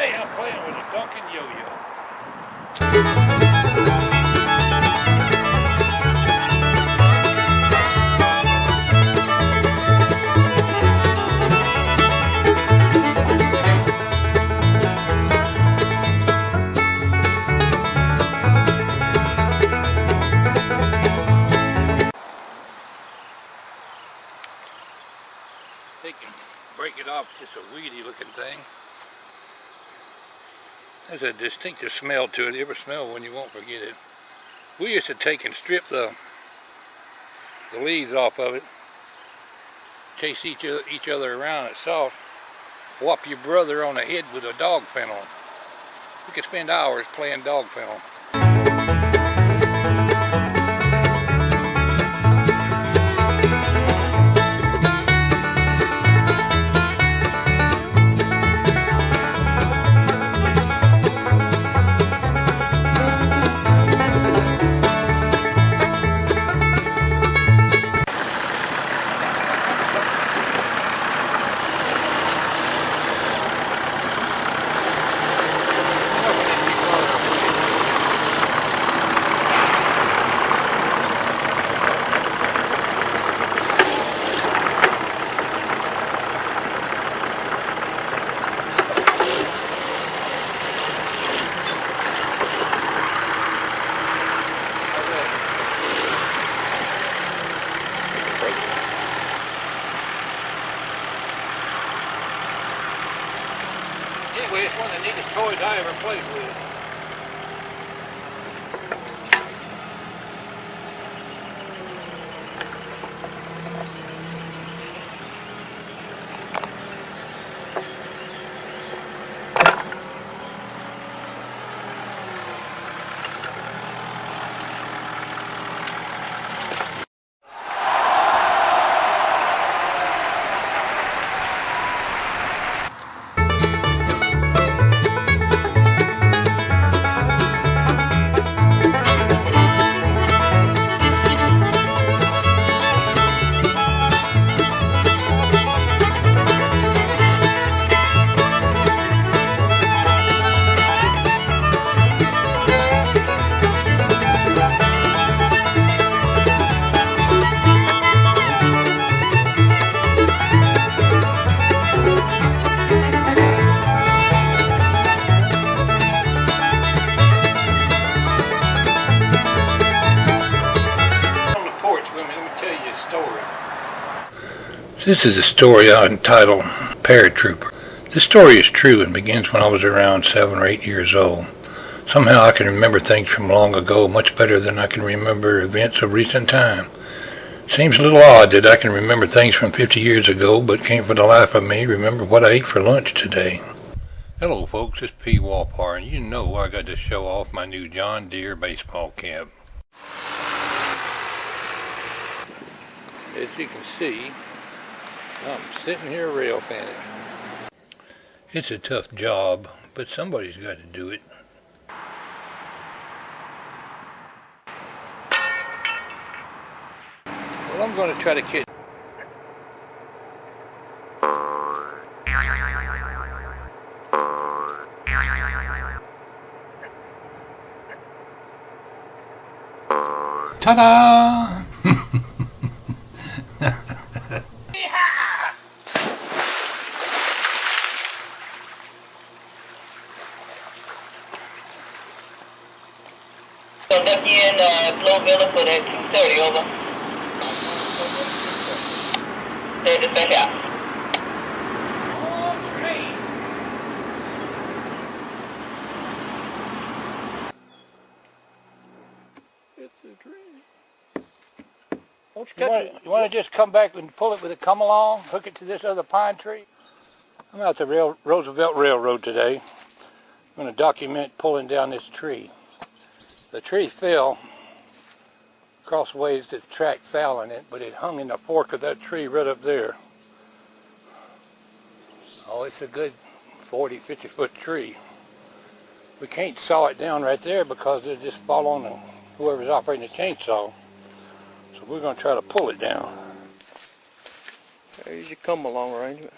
Hey, I'm playing with a Duncan yo-yo. They can break it off, it's just a weedy looking thing. There's a distinctive smell to it. You ever smell one, you won't forget it. We used to take and strip the leaves off of it, chase each other around at soft, whop your brother on the head with a dog funnel. We could spend hours playing dog funnel. Anyway, it's one of the neatest toys I ever played with. This is a story I entitled Paratrooper. This story is true and begins when I was around 7 or 8 years old. Somehow I can remember things from long ago much better than I can remember events of recent time. It seems a little odd that I can remember things from 50 years ago, but can't for the life of me remember what I ate for lunch today. Hello folks, it's Pwalpar, and you know I got to show off my new John Deere baseball cap. As you can see, I'm sitting here rail fanning. It's a tough job, but somebody's got to do it. Well, I'm going to try to catch. Ta-da! So left you in Blowville for that 230, over. Say this back out. It's a tree. You want to just come back and pull it with a come along, hook it to this other pine tree? I'm out the Roosevelt Railroad today. I'm going to document pulling down this tree. The tree fell crossways, the track fell in it, but it hung in the fork of that tree right up there. Oh, it's a good 40, 50 foot tree. We can't saw it down right there because it'll just fall on whoever's operating the chainsaw. So we're going to try to pull it down. There's your come along arrangement.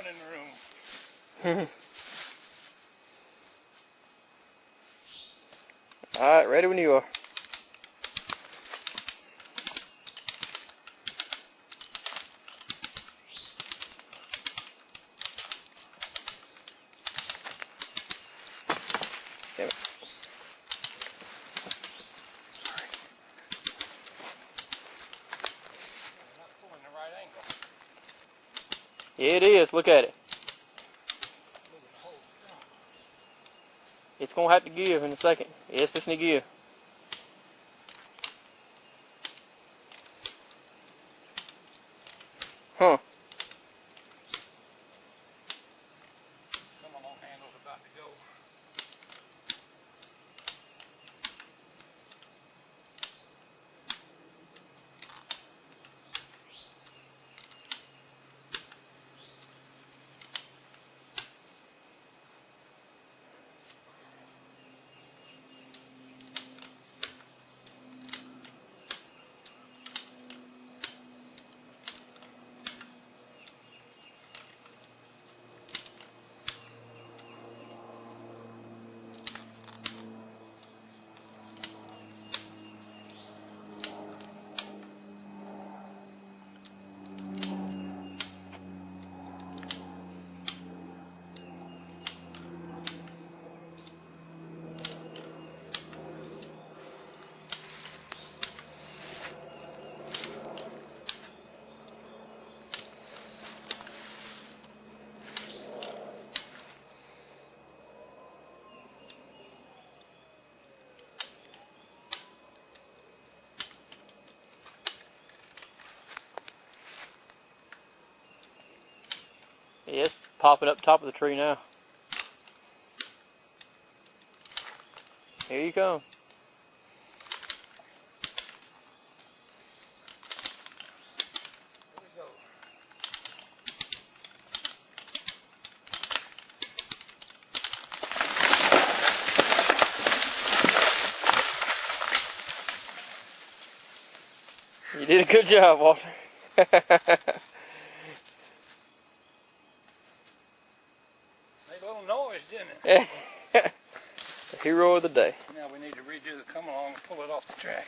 fun in the room. Alright, ready when you are. Damn it. You're not pulling the right angle. Yeah, it is. Look at it. It's gonna have to give in a second. Yeah, it's fixing to give. Huh. Come along, handle's about to go. Yeah, it's popping up top of the tree now. Here you come. Here we go. You did a good job, Walter. Made a little noise, didn't it? The hero of the day. Now we need to redo the come along and pull it off the track.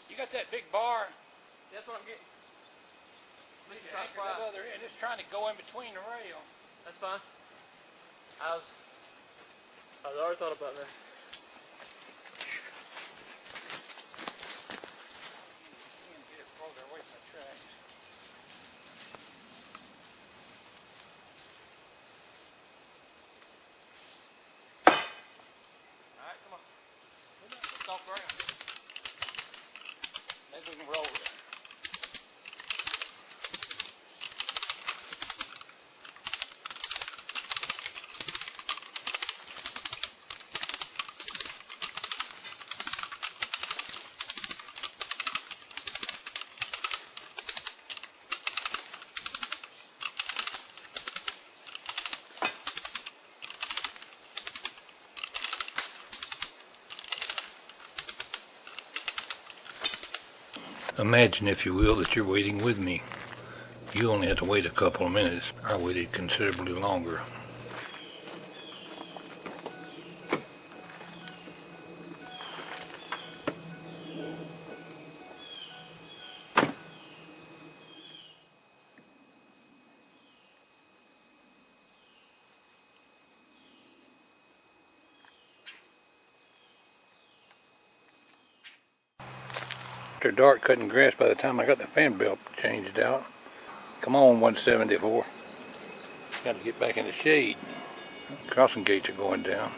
You got that big bar? That's what I'm getting. That other end. It's trying to go in between the rail. That's fine. I already thought about that. Can't get it further away from the tracks. Alright, come on. It's soft ground. Maybe we can roll it. Imagine, if you will, that you're waiting with me. You only had to wait a couple of minutes. I waited considerably longer. After dark cutting grass by the time I got the fan belt changed out. Come on, 174. Got to get back in the shade. Crossing gates are going down.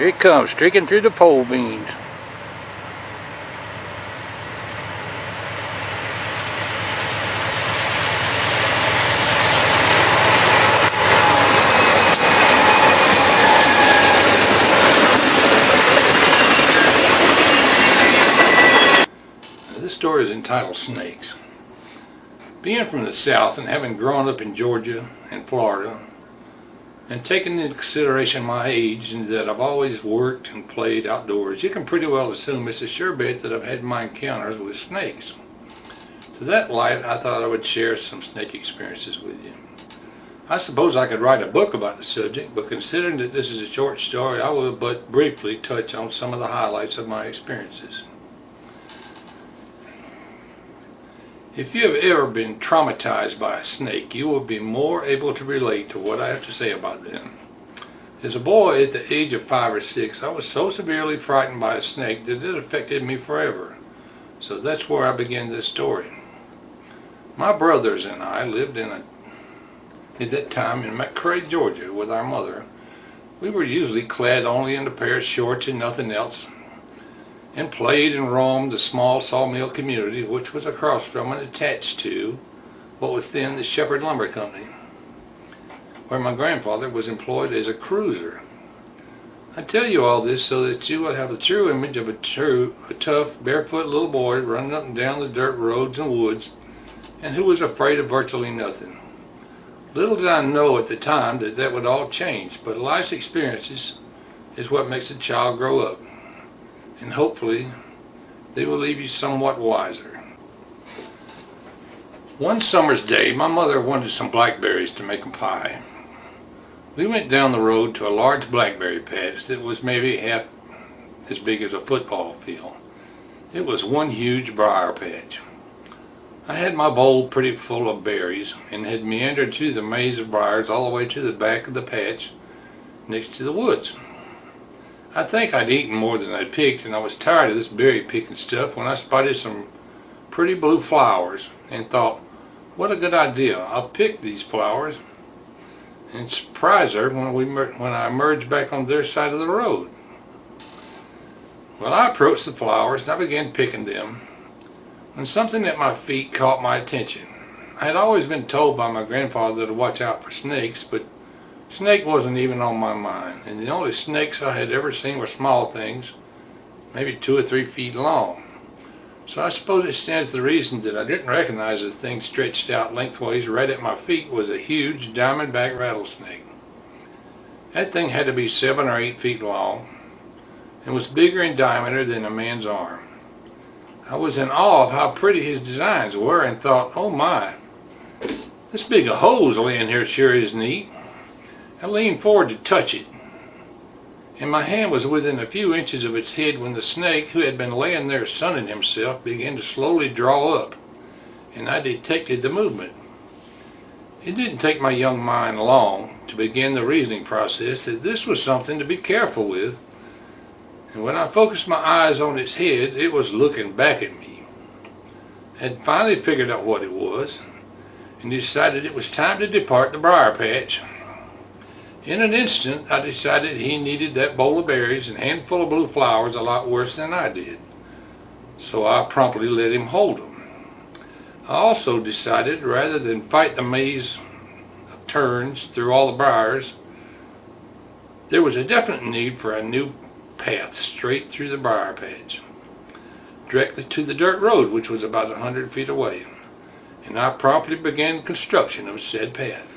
Here it comes, streaking through the pole beans. This story is entitled Snakes. Being from the South and having grown up in Georgia and Florida, and taking into consideration my age and that I've always worked and played outdoors, you can pretty well assume it's a sure bet that I've had my encounters with snakes. To that light, I thought I would share some snake experiences with you. I suppose I could write a book about the subject, but considering that this is a short story, I will but briefly touch on some of the highlights of my experiences. If you have ever been traumatized by a snake, you will be more able to relate to what I have to say about them. As a boy at the age of 5 or 6, I was so severely frightened by a snake that it affected me forever. So that's where I begin this story. My brothers and I lived at that time in McCray, Georgia with our mother. We were usually clad only in a pair of shorts and nothing else, and played and roamed the small sawmill community which was across from and attached to what was then the Shepherd Lumber Company, where my grandfather was employed as a cruiser. I tell you all this so that you will have a true image of a tough, barefoot little boy running up and down the dirt roads and woods, and who was afraid of virtually nothing. Little did I know at the time that would all change, but life's experiences is what makes a child grow up, and hopefully they will leave you somewhat wiser. One summer's day, my mother wanted some blackberries to make a pie. We went down the road to a large blackberry patch that was maybe half as big as a football field. It was one huge briar patch. I had my bowl pretty full of berries and had meandered through the maze of briars all the way to the back of the patch next to the woods. I think I'd eaten more than I'd picked, and I was tired of this berry picking stuff when I spotted some pretty blue flowers and thought, what a good idea, I'll pick these flowers and surprise her when I emerged back on their side of the road. Well, I approached the flowers and I began picking them when something at my feet caught my attention. I had always been told by my grandfather to watch out for snakes, but snake wasn't even on my mind, and the only snakes I had ever seen were small things, maybe 2 or 3 feet long. So I suppose it stands to reason that I didn't recognize the thing stretched out lengthways right at my feet was a huge diamondback rattlesnake. That thing had to be 7 or 8 feet long and was bigger in diameter than a man's arm. I was in awe of how pretty his designs were and thought, oh my, this big a hose laying here sure is neat. I leaned forward to touch it, and my hand was within a few inches of its head when the snake, who had been laying there sunning himself, began to slowly draw up, and I detected the movement. It didn't take my young mind long to begin the reasoning process that this was something to be careful with, and when I focused my eyes on its head, it was looking back at me. I had finally figured out what it was, and decided it was time to depart the briar patch. In an instant, I decided he needed that bowl of berries and handful of blue flowers a lot worse than I did, so I promptly let him hold them. I also decided, rather than fight the maze of turns through all the briars, there was a definite need for a new path straight through the briar patch, directly to the dirt road, which was about 100 feet away, and I promptly began construction of said path.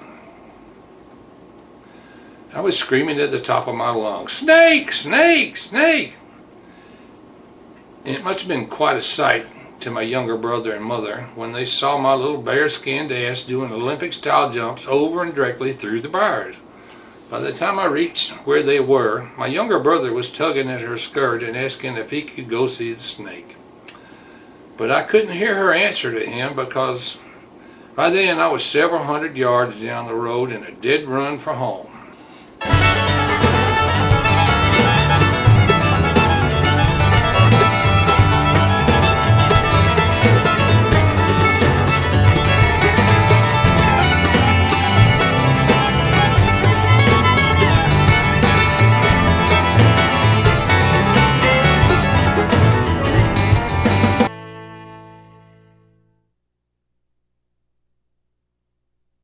I was screaming at the top of my lungs, "Snake! Snake! Snake!" And it must have been quite a sight to my younger brother and mother when they saw my little bare-skinned ass doing Olympic-style jumps over and directly through the briars. By the time I reached where they were, my younger brother was tugging at her skirt and asking if he could go see the snake. But I couldn't hear her answer to him because by then I was several hundred yards down the road in a dead run for home.